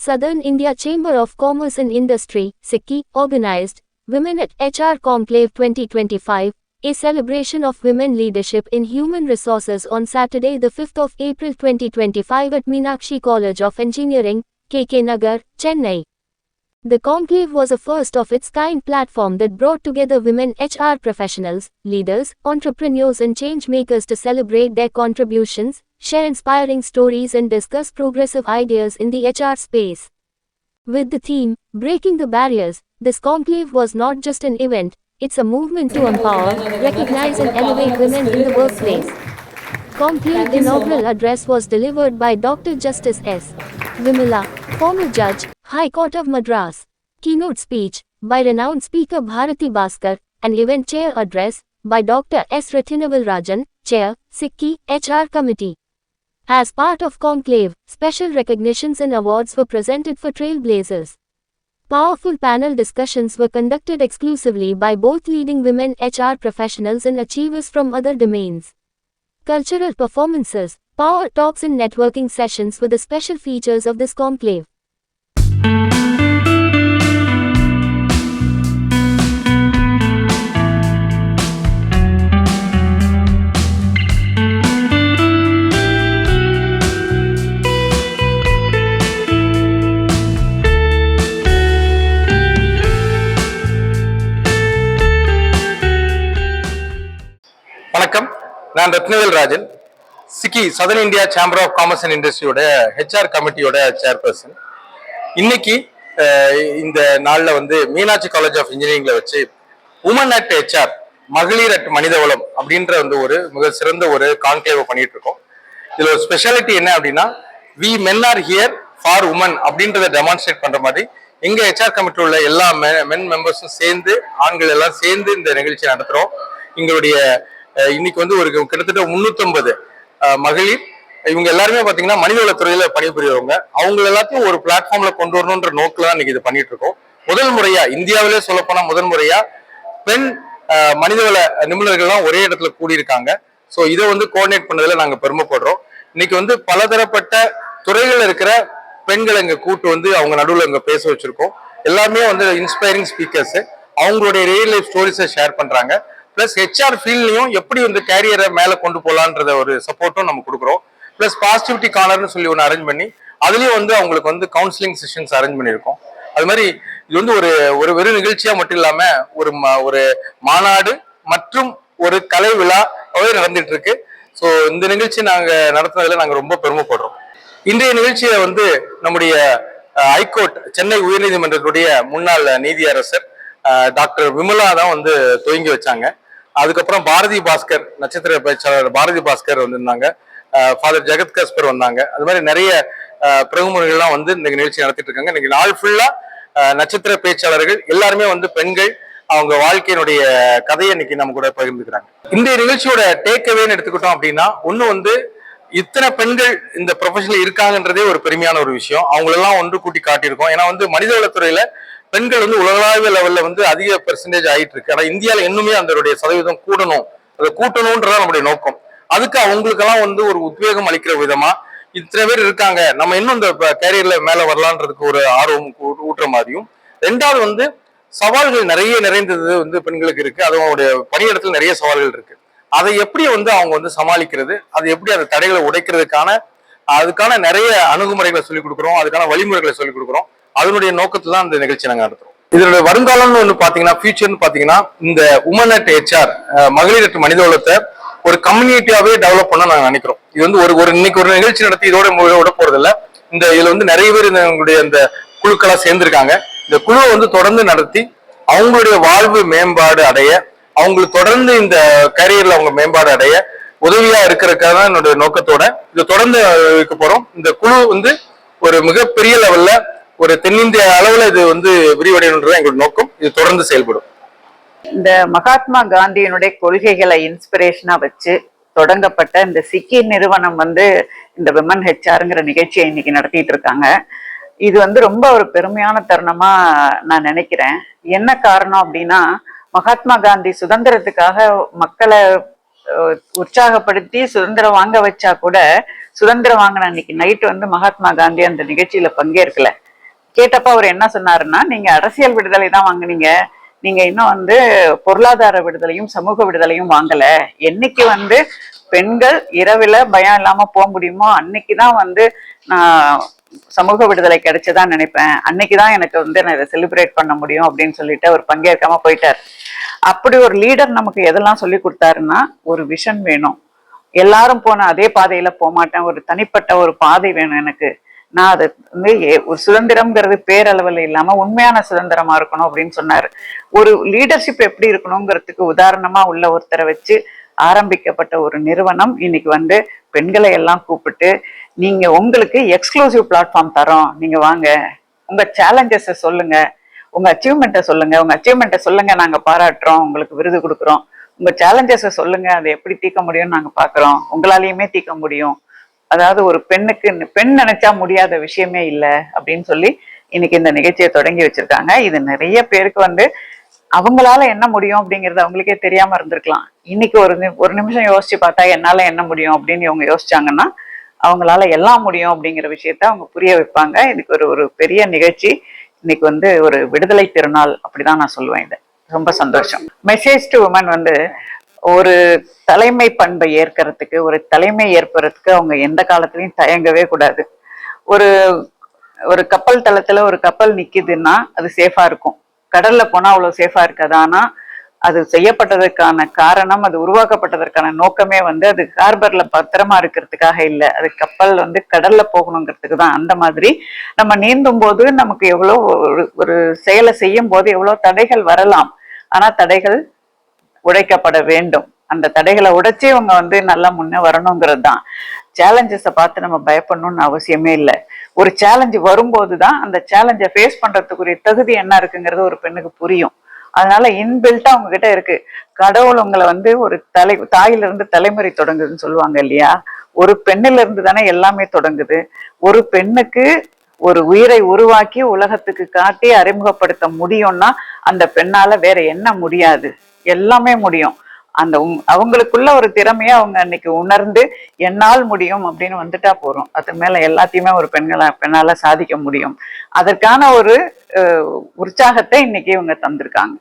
Southern India Chamber of Commerce and Industry, SICI, organized Women at HR Conclave 2025, a celebration of women leadership in human resources on Saturday, the 5th of April 2025 at Meenakshi College of Engineering, KK Nagar, Chennai. The conclave was a first-of-its-kind platform that brought together women HR professionals, leaders, entrepreneurs and change-makers to celebrate their contributions, share inspiring stories and discuss progressive ideas in the HR space. With the theme, Breaking the Barriers, this conclave was not just an event, it's a movement to empower, recognize and elevate women in the workplace. Conclave inaugural address was delivered by Dr. Justice S. Vimala, former Judge, High Court of Madras. Keynote speech, by renowned speaker Bharati Bhaskar, and event chair address, by Dr. S. Ratinaval Rajan, Chair, SICI, HR Committee. As part of conclave, special recognitions and awards were presented for trailblazers. Powerful panel discussions were conducted exclusively by both leading women HR professionals and achievers from other domains. Cultural performances, power talks and networking sessions were the special features of this conclave. வணக்கம், நான் Rathnavel Rajan, SICCI southern India chamber of commerce and இண்டஸ்ட்ரியோட HR கமிட்டியோட chairperson. இன்னைக்கு இந்த நாளில் Meenakshi college of இன்ஜினியரிங்ல வச்சு woman at HR, மகளிர் அட் மனிதவளம் அப்படின்ற ஒரு மிக சிறந்த ஒரு கான்க்ளேவ் பண்ணிட்டு இருக்கோம். இதுல ஒரு ஸ்பெஷாலிட்டி என்ன அப்படின்னா, we men are here for women அப்படின்றத டெமான்ஸ்ட்ரேட் பண்ற மாதிரி எங்க ஹெச்ஆர் கமிட்டியில் உள்ள எல்லா மென் மெம்பர்ஸும் சேர்ந்து, ஆண்கள் எல்லாம் சேர்ந்து இந்த நிகழ்ச்சி நடத்துறோம். எங்களுடைய இன்னைக்கு ஒரு கிட்டத்தட்ட 350 மகளிர், இவங்க எல்லாருமே பாத்தீங்கன்னா மனிதவளத்துறையில பணிபுரியவங்க. அவங்க எல்லாத்தையும் ஒரு பிளாட்ஃபார்ம்ல கொண்டு வரணும்ன்ற நோக்கில் தான் இன்னைக்கு இது பண்ணிட்டு இருக்கோம். முதல் முறையா இந்தியாவிலே சொல்ல போனா முதல் முறையா பெண் மனிதவள நிபுணர்கள்லாம் ஒரே இடத்துல கூடியிருக்காங்க. ஸோ இதை கோஆர்டினேட் பண்ணதுல நாங்க பெருமைப்படுறோம். இன்னைக்கு பலதரப்பட்ட துறைகள் இருக்கிற பெண்களை இங்க கூட்டு அவங்க நடுவில் இங்க பேச வச்சிருக்கோம். எல்லாருமே இன்ஸ்பைரிங் ஸ்பீக்கர்ஸ், அவங்களுடைய ரியல் லைஃப் ஸ்டோரிஸை ஷேர் பண்றாங்க. பிளஸ் ஹெச்ஆர் ஃபீல்ட்லையும் எப்படி கேரியரை மேலே கொண்டு போகலான்றத ஒரு சப்போர்ட்டும் நம்ம கொடுக்குறோம். பிளஸ் பாசிட்டிவிட்டி கார்னர்னு சொல்லி ஒன்று அரேஞ்ச் பண்ணி அதுலேயும் அவங்களுக்கு கவுன்சிலிங் செஷன்ஸ் அரேஞ்ச் பண்ணியிருக்கோம். அது மாதிரி இது ஒரு வெறும் நிகழ்ச்சியா மட்டும் இல்லாம ஒரு மாநாடு மற்றும் ஒரு கலை விழாவே நடந்துட்டு இருக்கு. ஸோ இந்த நிகழ்ச்சி நாங்க நடத்துனதுல நாங்க ரொம்ப பெருமைப்படுறோம். இன்றைய நிகழ்ச்சியை நம்முடைய ஹைகோர்ட் சென்னை உயர்நீதிமன்றத்துடைய முன்னாள் நீதியரசர் டாக்டர் விமலா தான் துவங்கி வச்சாங்க. அதுக்கப்புறம் பாரதி பாஸ்கர், நட்சத்திர பேச்சாளர் பாரதி பாஸ்கர் வந்திருந்தாங்க, ஃபாதர் ஜெகத் கஸ்பர் வந்தாங்க. அது மாதிரி நிறைய பிரமுகர்கள்லாம் இந்த நிகழ்ச்சி நடத்திட்டு இருக்காங்க. இன்னைக்கு நாள் ஃபுல்லா நட்சத்திர பேச்சாளர்கள் எல்லாருமே பெண்கள் அவங்க வாழ்க்கையினுடைய கதையை இன்னைக்கு நம்ம கூட பகிர்ந்துக்கிறாங்க. இந்த நிகழ்ச்சியோட டேக் அவேன்னு எடுத்துக்கிட்டோம் அப்படின்னா, ஒண்ணு இத்தனை பெண்கள் இந்த ப்ரொஃபஷன்ல இருக்காங்கன்றதே ஒரு பெருமையான ஒரு விஷயம். அவங்களெல்லாம் ஒன்று கூட்டி காட்டியிருக்கோம். ஏன்னா மனிதவளத்துறையில பெண்கள் உலகளாவிய லெவல்ல அதிக பெர்சன்டேஜ் ஆயிட்டு இருக்கு. ஆனா இந்தியாவில இன்னுமே அதனுடைய சதவீதம் கூடணும், அதை கூட்டணும்ன்றதான் நம்முடைய நோக்கம். அதுக்கு அவங்களுக்கெல்லாம் ஒரு உத்வேகம் அளிக்கிற விதமா இத்தனை பேர் இருக்காங்க, நம்ம இன்னும் இந்த கேரியர்ல மேல வரலான்றதுக்கு ஒரு ஆர்வம் ஊட்டுற மாதிரியும். ரெண்டாவது சவால்கள் நிறைந்தது பெண்களுக்கு இருக்கு. அது அவங்களுடைய பணியிடத்துல நிறைய சவால்கள் இருக்கு. அதை எப்படி அவங்க சமாளிக்கிறது, அது எப்படி அந்த தடைகளை உடைக்கிறதுக்கான அதுக்கான நிறைய அணுகுமுறைகளை சொல்லிக் கொடுக்குறோம், அதுக்கான வழிமுறைகளை சொல்லிக் கொடுக்குறோம். அதனுடைய நோக்கத்துல தான் இந்த நிகழ்ச்சி நாங்க நடத்துறோம். இதனுடைய வருங்காலம்னு பாத்தீங்கன்னா, ஃபியூச்சர்னு பாத்தீங்கன்னா, இந்த உமன் அட் ஹெச்ஆர், மகளிர் அட் மனிதவளத்தை ஒரு கம்யூனிட்டியாவே டெவலப் பண்ண நாங்க நினைக்கிறோம். இது இன்னைக்கு ஒரு நிகழ்ச்சி நடத்தி இதோட விட போறது இல்ல. இதுல நிறைய பேர் எங்களுடைய இந்த குழுக்களா சேர்ந்திருக்காங்க. இந்த குழுவை தொடர்ந்து நடத்தி அவங்களுடைய வாழ்வு மேம்பாடு அடைய, அவங்களுக்கு தொடர்ந்து இந்த கரியர்ல அவங்க மேம்பாடு அடைய உதவியா இருக்கிறதுக்காக என்னுடைய நோக்கத்தோட இதை தொடர்ந்து வைக்க போறோம். இந்த குழு ஒரு மிகப்பெரிய லெவல்ல ஒரு தென்னிந்திய அளவுல இது விரிவடையணுன்றது எங்களோட நோக்கம். இது தொடர்ந்து செயல்படும். இந்த மகாத்மா காந்தியினுடைய கொள்கைகளை இன்ஸ்பிரேஷனா வச்சு தொடங்கப்பட்ட இந்த சிக்கி நிறுவனம் இந்த விமன் ஹெச்ஆர்ங்கிற நிகழ்ச்சியை இன்னைக்கு நடத்திட்டு இருக்காங்க. இது ரொம்ப ஒரு பெருமையான தருணமா நான் நினைக்கிறேன். என்ன காரணம் அப்படின்னா, மகாத்மா காந்தி சுதந்திரத்துக்காக மக்களை உற்சாகப்படுத்தி சுதந்திரம் வாங்க வச்சா கூட, சுதந்திரம் வாங்கின அன்னைக்கு நைட்டு மகாத்மா காந்தி அந்த நிகழ்ச்சியில பங்கேற்கல. கேட்டப்ப அவர் என்ன சொன்னாருன்னா, நீங்க அரசியல் விடுதலை தான் வாங்குனீங்க, நீங்க இன்னும் வந்து பொருளாதார விடுதலையும் சமூக விடுதலையும் வாங்கல. என்னைக்கு வந்து பெண்கள் இரவுல பயம் இல்லாம போக முடியுமோ அன்னைக்குதான் வந்து நான் சமூக விடுதலை கிடைச்சதா நினைப்பேன், அன்னைக்குதான் எனக்கு வந்து நான் இதை செலிப்ரேட் பண்ண முடியும் அப்படின்னு சொல்லிட்டு அவர் பங்கேற்காம போயிட்டார். அப்படி ஒரு லீடர் நமக்கு எதெல்லாம் சொல்லி கொடுத்தாருன்னா, ஒரு விஷன் வேணும், எல்லாரும் போன அதே பாதையில போக மாட்டேன், ஒரு தனிப்பட்ட ஒரு பாதை வேணும் எனக்கு, நான் அது வந்து ஒரு சுதந்திரம்ங்கிறது பேரளவில் இல்லாம உண்மையான சுதந்திரமா இருக்கணும் அப்படின்னு சொன்னாரு. ஒரு லீடர்ஷிப் எப்படி இருக்கணுங்கிறதுக்கு உதாரணமா உள்ள ஒருத்தரை வச்சு ஆரம்பிக்கப்பட்ட ஒரு நிறுவனம் இன்னைக்கு வந்து பெண்களை எல்லாம் கூப்பிட்டு, நீங்க உங்களுக்கு எக்ஸ்க்ளூசிவ் பிளாட்ஃபார்ம் தரோம், நீங்க வாங்க, உங்க சேலஞ்சஸை சொல்லுங்க, உங்க அச்சீவ்மெண்ட்டை சொல்லுங்க, உங்க அச்சீவ்மெண்ட்டை சொல்லுங்க, நாங்க பாராட்டுறோம், உங்களுக்கு விருது கொடுக்குறோம், உங்க சேலஞ்சஸை சொல்லுங்க, அதை எப்படி தீர்க்க முடியும்னு நாங்க பாக்குறோம், உங்களாலையுமே தீர்க்க முடியும், அதாவது ஒரு பெண்ணுக்கு பெண் நினைச்சா முடியாத விஷயமே இல்லை அப்படின்னு சொல்லி இன்னைக்கு இந்த நிகழ்ச்சியை தொடங்கி வச்சிருக்காங்க. இது நிறைய பேருக்கு வந்து அவங்களால என்ன முடியும் அப்படிங்கிறது அவங்களுக்கே தெரியாம இருந்திருக்கலாம். இன்னைக்கு ஒரு நிமிஷம் யோசிச்சு பார்த்தா என்னால என்ன முடியும் அப்படின்னு இவங்க யோசிச்சாங்கன்னா அவங்களால எல்லாம் முடியும் அப்படிங்கிற விஷயத்த அவங்க புரிய வைப்பாங்க. இதுக்கு ஒரு பெரிய நிகழ்ச்சி. இன்னைக்கு வந்து ஒரு விடுதலை திருநாள் அப்படிதான் நான் சொல்லுவேன். இது ரொம்ப சந்தோஷம். மெசேஜ் டு உமன் வந்து ஒரு தலைமை பண்பை ஏற்கிறதுக்கு, ஒரு தலைமை ஏற்படுறதுக்கு அவங்க எந்த காலத்திலையும் தயங்கவே கூடாது. ஒரு ஒரு கப்பல் தளத்துல ஒரு கப்பல் நிக்குதுன்னா அது சேஃபா இருக்கும், கடல்ல போனா அவ்வளவு சேஃபா இருக்காது. ஆனா அது செய்யப்பட்டதற்கான காரணம், அது உருவாக்கப்பட்டதற்கான நோக்கமே வந்து அது ஹார்பர்ல பத்திரமா இருக்கிறதுக்காக இல்லை, அது கப்பல் வந்து கடல்ல போகணுங்கிறதுக்கு தான். அந்த மாதிரி நம்ம நீந்தும் போது நமக்கு எவ்வளவு ஒரு செயலை செய்யும் போது எவ்வளவு தடைகள் வரலாம், ஆனா தடைகள் உடைக்கப்பட வேண்டும். அந்த தடைகளை உடைச்சி இவங்க வந்து நல்லா முன்னே வரணுங்கிறது தான். சேலஞ்சஸை பார்த்து நம்ம பயப்படணும்னு அவசியமே இல்லை. ஒரு சேலஞ்சு வரும்போதுதான் அந்த சேலஞ்சை ஃபேஸ் பண்றதுக்குரிய தகுதி என்ன இருக்குங்கிறது ஒரு பெண்ணுக்கு புரியும். அதனால இன்பில்ட்டா அவங்க கிட்ட இருக்கு. கடவுள் உங்களை வந்து ஒரு தாயில இருந்து தலைமுறை தொடங்குதுன்னு சொல்லுவாங்க இல்லையா, ஒரு பெண்ணில இருந்து தானே எல்லாமே தொடங்குது. ஒரு பெண்ணுக்கு ஒரு உயிரை உருவாக்கி உலகத்துக்கு காட்டி அறிமுகப்படுத்த முடியும்னா அந்த பெண்ணால வேற என்ன முடியாது, எல்லாமே முடியும். அந்த அவங்களுக்குள்ள ஒரு திறமையை அவங்க அன்னைக்கு உணர்ந்து என்னால் முடியும் அப்படின்னு வந்துட்டா போறோம், அது மேல எல்லாத்தையுமே ஒரு பெண்ணால சாதிக்க முடியும். அதற்கான ஒரு உற்சாகத்தை இன்னைக்கு இவங்க தந்திருக்காங்க.